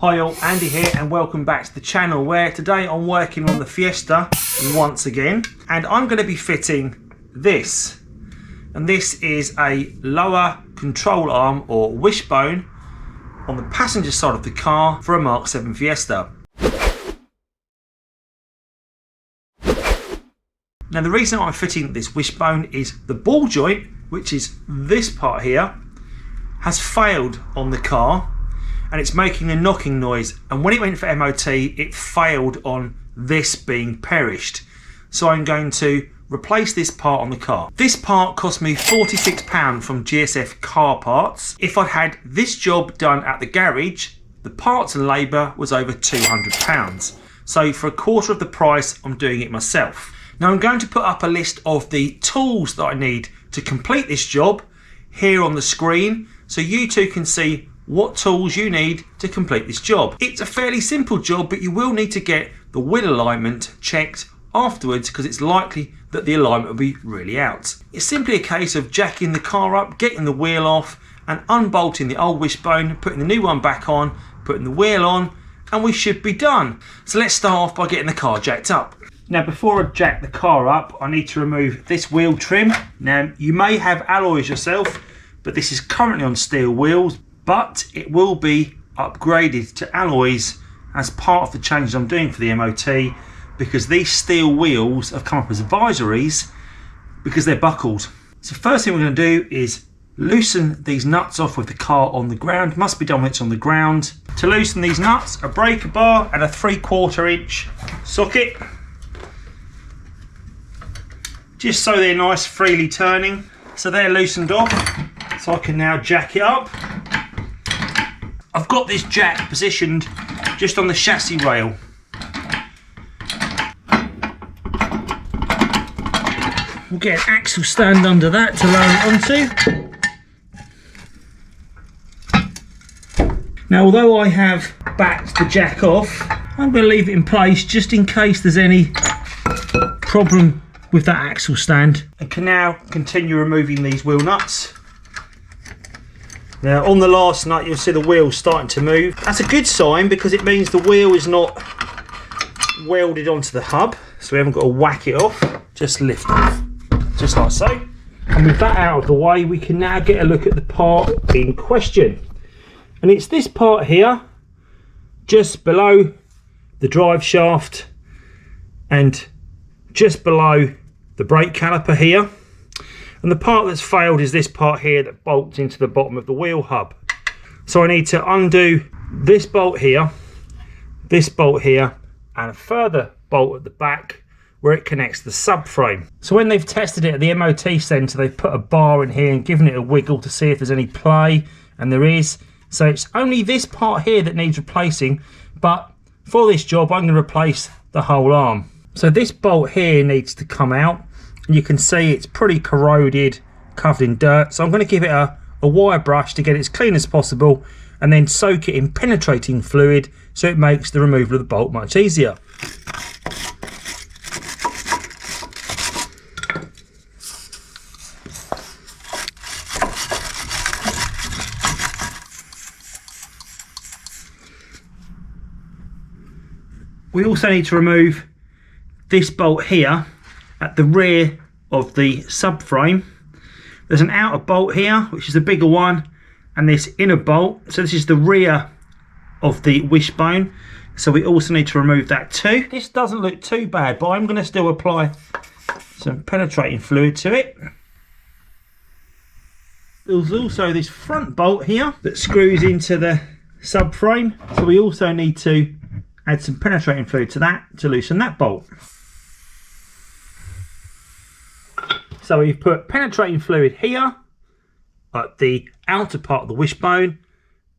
Hi all, Andy here and welcome back to the channel where today I'm working on the Fiesta once again and I'm going to be fitting this. And this is a lower control arm or wishbone on the passenger side of the car for a Mk7 Fiesta. Now the reason I'm fitting this wishbone is the ball joint, which is this part here, has failed on the car and it's making a knocking noise, and when it went for MOT it failed on this being perished. So I'm going to replace this part on the car. This part cost me £46 from GSF Car Parts. If I'd had this job done at the garage, the parts and labour was over £200. So for a quarter of the price I'm doing it myself. Now I'm going to put up a list of the tools that I need to complete this job here on the screen so you two can see what tools you need to complete this job. It's a fairly simple job, but you will need to get the wheel alignment checked afterwards because it's likely that the alignment will be really out. It's simply a case of jacking the car up, getting the wheel off and unbolting the old wishbone, putting the new one back on, putting the wheel on, and we should be done. So let's start off by getting the car jacked up. Now before I jack the car up, I need to remove this wheel trim. Now you may have alloys yourself, but this is currently on steel wheels, but it will be upgraded to alloys as part of the changes I'm doing for the MOT, because these steel wheels have come up as advisories because they're buckled. So first thing we're going to do is loosen these nuts off with the car on the ground. Must be done when it's on the ground. To loosen these nuts, a breaker bar and a 3/4 inch socket, just so they're nice freely turning. So they're loosened off, so I can now jack it up. I've got this jack positioned just on the chassis rail. We'll get an axle stand under that to lower it onto. Now although I have backed the jack off, I'm going to leave it in place just in case there's any problem with that axle stand, and can now continue removing these wheel nuts. Now on the last nut you'll see the wheel starting to move. That's a good sign because it means the wheel is not welded onto the hub, so we haven't got to whack it off, just lift off, just like so. And with that out of the way, we can now get a look at the part in question. And it's this part here, just below the drive shaft and just below the brake caliper here. And the part that's failed is this part here that bolts into the bottom of the wheel hub. So I need to undo this bolt here, and a further bolt at the back where it connects the subframe. So when they've tested it at the MOT centre, they've put a bar in here and given it a wiggle to see if there's any play, and there is. So it's only this part here that needs replacing, but for this job I'm going to replace the whole arm. So this bolt here needs to come out. And you can see it's pretty corroded, covered in dirt. So I'm going to give it a wire brush to get it as clean as possible and then soak it in penetrating fluid so it makes the removal of the bolt much easier. We also need to remove this bolt here at the rear of the subframe. There's an outer bolt here, which is the bigger one, and this inner bolt. So this is the rear of the wishbone. So we also need to remove that too. This doesn't look too bad, but I'm going to still apply some penetrating fluid to it. There's also this front bolt here that screws into the subframe. So we also need to add some penetrating fluid to that to loosen that bolt. So we've put penetrating fluid here at the outer part of the wishbone,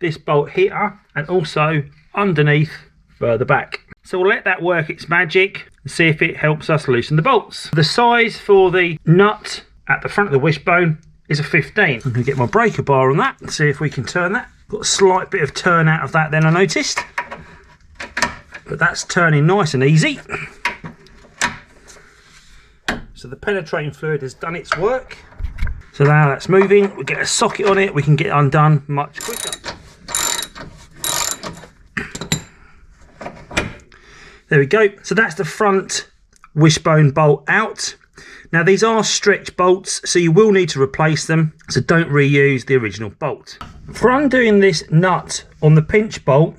this bolt here, and also underneath further back. So we'll let that work its magic and see if it helps us loosen the bolts. The size for the nut at the front of the wishbone is a 15. I'm going to get my breaker bar on that and see if we can turn that. Got a slight bit of turn out of that then I noticed, but that's turning nice and easy. So the penetrating fluid has done its work. So now that's moving, we get a socket on it, we can get it undone much quicker. There we go. So that's the front wishbone bolt out. Now these are stretch bolts, so you will need to replace them, so don't reuse the original bolt. For undoing this nut on the pinch bolt,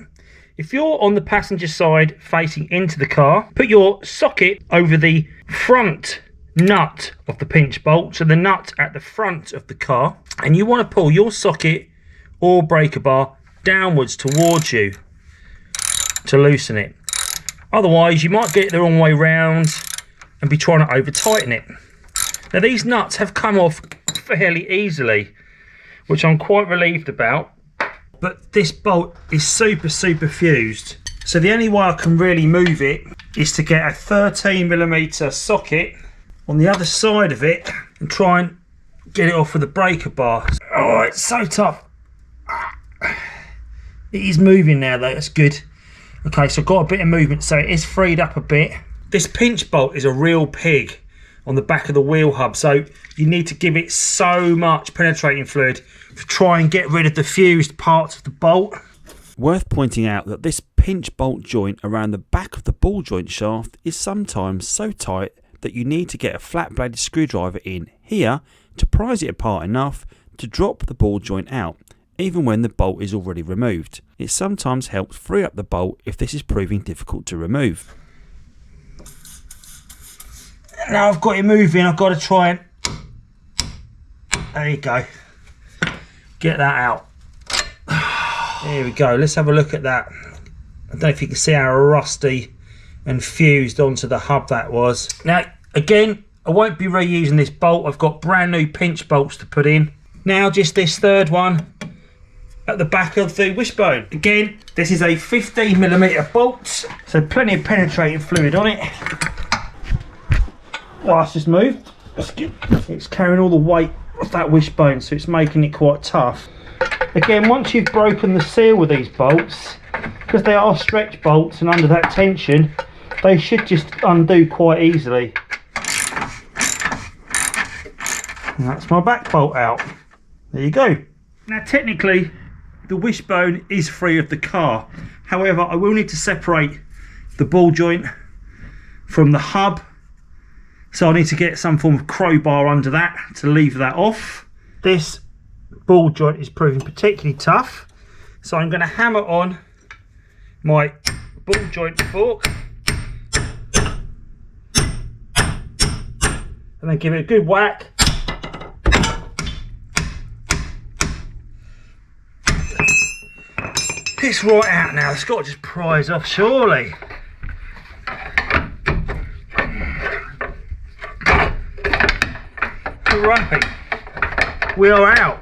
if you're on the passenger side facing into the car, put your socket over the front nut of the pinch bolt, so the nut at the front of the car, and you want to pull your socket or breaker bar downwards towards you to loosen it. Otherwise you might get it the wrong way round and be trying to over tighten it. Now these nuts have come off fairly easily, which I'm quite relieved about, but this bolt is super fused, so the only way I can really move it is to get a 13mm socket on the other side of it and try and get it off with a breaker bar. Oh, it's so tough. It is moving now though, that's good. Okay, so I've got a bit of movement, so it is freed up a bit. This pinch bolt is a real pig on the back of the wheel hub, so you need to give it so much penetrating fluid to try and get rid of the fused parts of the bolt. Worth pointing out that this pinch bolt joint around the back of the ball joint shaft is sometimes so tight that you need to get a flat bladed screwdriver in here to prise it apart enough to drop the ball joint out, even when the bolt is already removed. It sometimes helps free up the bolt if this is proving difficult to remove. Now I've got it moving, I've got to try and, there you go, get that out. There we go, let's have a look at that. I don't know if you can see how rusty and fused onto the hub that was. Now again, I won't be reusing this bolt, I've got brand new pinch bolts to put in. Now just this third one at the back of the wishbone. Again, this is a 15mm bolt, so plenty of penetrating fluid on it. Oh, it's just moved. It's carrying all the weight of that wishbone, so it's making it quite tough. Again, once you've broken the seal with these bolts, because they are stretch bolts and under that tension, they should just undo quite easily. And that's my back bolt out. There you go. Now technically, the wishbone is free of the car. However, I will need to separate the ball joint from the hub. So I need to get some form of crowbar under that to lever that off. This ball joint is proving particularly tough, so I'm going to hammer on my ball joint fork and then give it a good whack. It's right out now, it's got to just prise off surely. Right, we are out.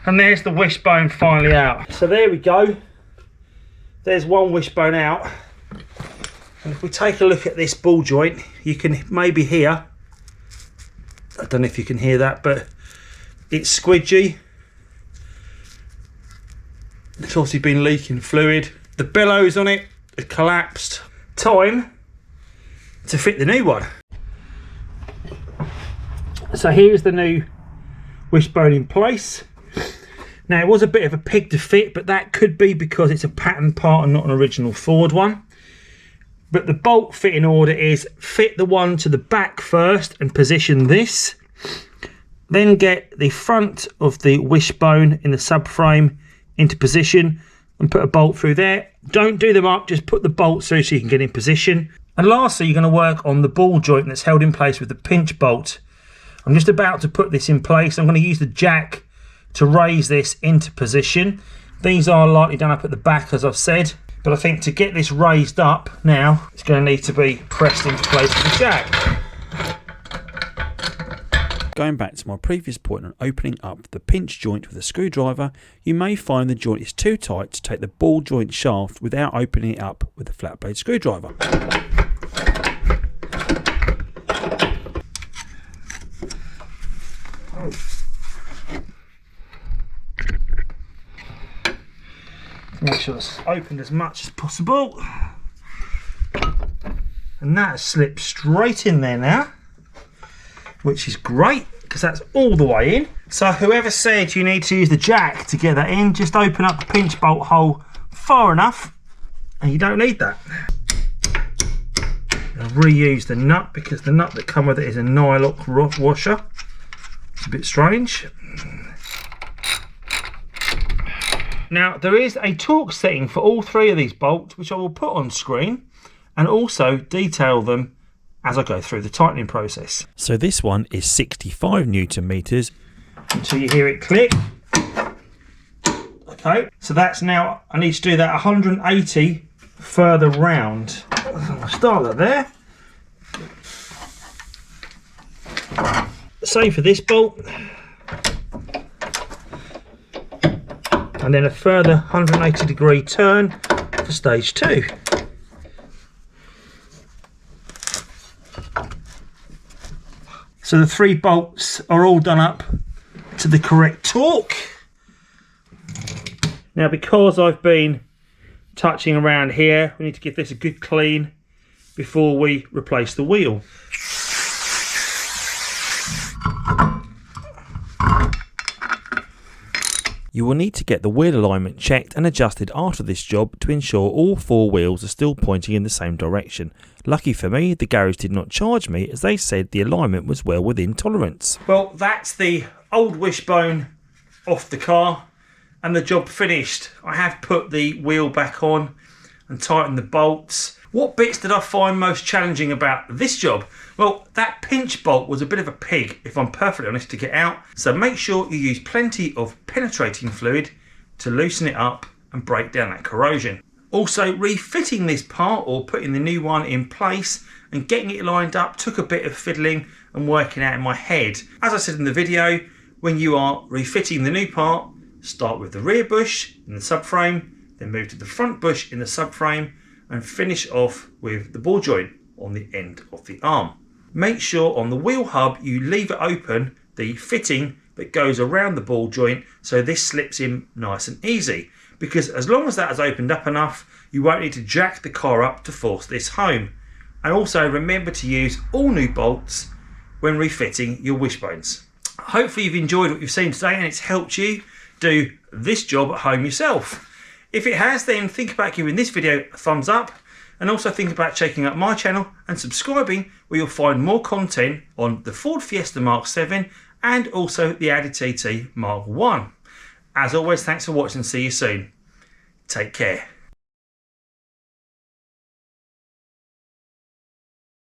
And there's the wishbone finally out. So there we go. There's one wishbone out. And if we take a look at this ball joint, you can maybe hear, I don't know if you can hear that, but it's squidgy. It's obviously been leaking fluid. The bellows on it have collapsed. Time to fit the new one. So here's the new wishbone in place. Now it was a bit of a pig to fit, but that could be because it's a pattern part and not an original Ford one. But the bolt fitting order is fit the one to the back first and position this. Then get the front of the wishbone in the subframe into position and put a bolt through there. Don't do them up, just put the bolts through so you can get in position. And lastly, you're going to work on the ball joint that's held in place with the pinch bolt. I'm just about to put this in place. I'm going to use the jack to raise this into position. These are lightly done up at the back, as I've said, but I think to get this raised up now, it's going to need to be pressed into place with the jack. Going back to my previous point on opening up the pinch joint with a screwdriver, you may find the joint is too tight to take the ball joint shaft without opening it up with a flat blade screwdriver. Make sure it's opened as much as possible. And that has slipped straight in there now, which is great because that's all the way in. So whoever said you need to use the jack to get that in, just open up the pinch bolt hole far enough and you don't need that. I'll reuse the nut because the nut that comes with it is a nylock washer. It's a bit strange. Now there is a torque setting for all three of these bolts, which I will put on screen and also detail them as I go through the tightening process. So this one is 65 Newton meters. Until you hear it click. Okay, so that's now, I need to do that 180 further round. I'll start that there. Same for this bolt. And then a further 180 degree turn for stage 2. So the 3 bolts are all done up to the correct torque. Now because I've been touching around here, we need to give this a good clean before we replace the wheel. You will need to get the wheel alignment checked and adjusted after this job to ensure all 4 wheels are still pointing in the same direction. Lucky for me, the garage did not charge me as they said the alignment was well within tolerance. Well, that's the old wishbone off the car and the job finished. I have put the wheel back on and tightened the bolts. What bits did I find most challenging about this job? Well, that pinch bolt was a bit of a pig, if I'm perfectly honest, to get out. So make sure you use plenty of penetrating fluid to loosen it up and break down that corrosion. Also, refitting this part or putting the new one in place and getting it lined up took a bit of fiddling and working out in my head. As I said in the video, when you are refitting the new part, start with the rear bush in the subframe, then move to the front bush in the subframe and finish off with the ball joint on the end of the arm. Make sure on the wheel hub you leave it open, the fitting that goes around the ball joint, so this slips in nice and easy, because as long as that is opened up enough, you won't need to jack the car up to force this home. And also remember to use all new bolts when refitting your wishbones. Hopefully you've enjoyed what you've seen today and it's helped you do this job at home yourself. If it has, then think about giving this video a thumbs up and also think about checking out my channel and subscribing, where you'll find more content on the Ford Fiesta Mk7 and also the Audi TT Mark 1. As always, thanks for watching and see you soon. Take care.